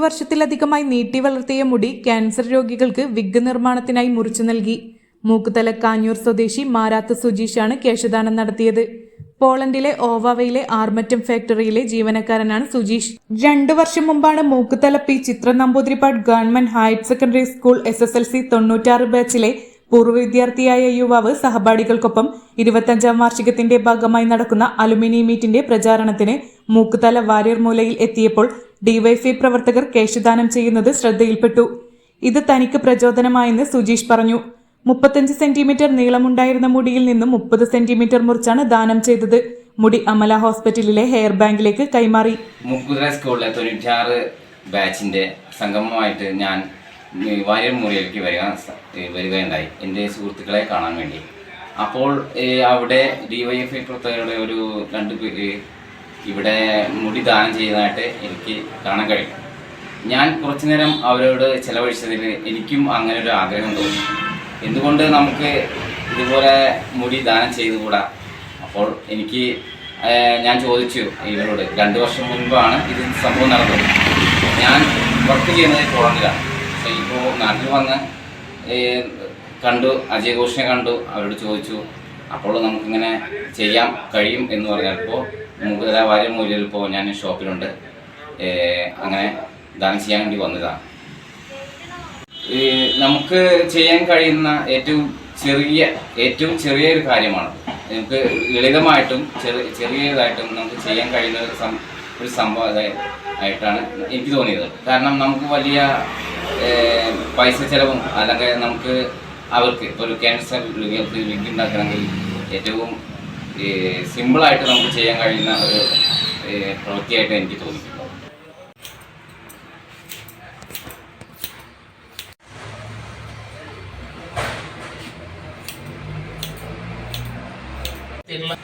വർഷത്തിലധികമായി നീട്ടി വളർത്തിയ മുടി ക്യാൻസർ രോഗികൾക്ക് വിഗ് നിർമ്മാണത്തിനായി മുറിച്ചു നൽകി. മൂക്കുതല കാഞ്ഞൂർ സ്വദേശി മാരാത്ത് സുജീഷാണ് കേശദാനം നടത്തിയത്. പോളണ്ടിലെ ഓവാവയിലെ ആർമറ്റം ഫാക്ടറിയിലെ ജീവനക്കാരനാണ് സുജീഷ്. 2 വർഷം മുമ്പാണ് Mookkuthala P Chithra Namboothirippad government higher secondary school SSLC 96 ബാച്ചിലെ പൂർവ്വ വിദ്യാർത്ഥിയായ യുവാവ് സഹപാഠികൾക്കൊപ്പം 25ാം വാർഷികത്തിന്റെ ഭാഗമായി നടക്കുന്ന അലുമിനി മീറ്റിന്റെ പ്രചാരണത്തിന് മൂക്കുതല വാര്യർ മൂലയിൽ എത്തിയപ്പോൾ ഡിവൈഎഫ്ഐ പ്രവർത്തകർ കേശദാനം ചെയ്യുന്നത് ശ്രദ്ധയിൽപ്പെട്ടു. ഇത് തനിക്ക് പ്രചോദനമായെന്ന് സുജീഷ് പറഞ്ഞു. 35 സെന്റിമീറ്റർ നീളമുണ്ടായിരുന്ന മുടിയിൽ നിന്നും 30 സെന്റിമീറ്റർ മുറിച്ചാണ് ദാനം ചെയ്തത്. മുടി അമല ഹോസ്പിറ്റലിലെ ഹെയർ ബാങ്കിലേക്ക് കൈമാറി. മൂക്കുതല സ്കൂളിലെ 96 ബാച്ചിന്റെ സംഗമമായിട്ട് ഞാൻ വാര്യർ മുറിയിലേക്ക് വരികയുണ്ടായി എൻ്റെ സുഹൃത്തുക്കളെ കാണാൻ വേണ്ടി. അപ്പോൾ അവിടെ ഡിവൈഎഫ്ഐ പ്രവർത്തകരുടെ ഒരു 2 പേര് ഇവിടെ മുടി ദാനം ചെയ്യുന്നതായിട്ട് എനിക്ക് കാണാൻ കഴിയും. ഞാൻ കുറച്ചു നേരം അവരോട് ചെലവഴിച്ചതിൽ എനിക്കും അങ്ങനെ ഒരു ആഗ്രഹം തോന്നി. എന്തുകൊണ്ട് നമുക്ക് ഇതുപോലെ മുടി ദാനം ചെയ്തുകൂടാ? അപ്പോൾ ഞാൻ ചോദിച്ചു ഇവരോട്. 2 വർഷം മുൻപാണ് ഇത് സംഭവം നടന്നത്. ഞാൻ വർക്ക് ചെയ്യുന്നത് പോളണ്ടിലാണ്. ഇപ്പോൾ നാട്ടിൽ വന്ന് കണ്ടു, അജയ് ഘോഷിനെ കണ്ടു, അവരോട് ചോദിച്ചു. അപ്പോൾ നമുക്കിങ്ങനെ ചെയ്യാൻ കഴിയും എന്ന് പറഞ്ഞപ്പോൾ മൂക്കുതല വാര്യർ മൂലയിൽ ഇപ്പോൾ ഞാൻ ഷോപ്പിലുണ്ട്, അങ്ങനെ ദാനം ചെയ്യാൻ വേണ്ടി വന്നതാണ്. നമുക്ക് ചെയ്യാൻ കഴിയുന്ന ഏറ്റവും ചെറിയൊരു കാര്യമാണ്. നമുക്ക് ലളിതമായിട്ടും ചെറിയതായിട്ടും നമുക്ക് ചെയ്യാൻ കഴിയുന്ന ഒരു സംഭവം ആയിട്ടാണ് എനിക്ക് തോന്നിയത്. കാരണം നമുക്ക് വലിയ പൈസ ചിലവും അല്ലെങ്കിൽ നമുക്ക് അവർക്ക് ഇപ്പോൾ ഒരു ക്യാൻസർ രോഗികൾക്ക് വിഗ് ഉണ്ടാക്കണമെങ്കിൽ ഏറ്റവും സിമ്പിളായിട്ട് നമുക്ക് ചെയ്യാൻ കഴിയുന്ന ഒരു പ്രവൃത്തിയായിട്ട് എനിക്ക് തോന്നി. Irland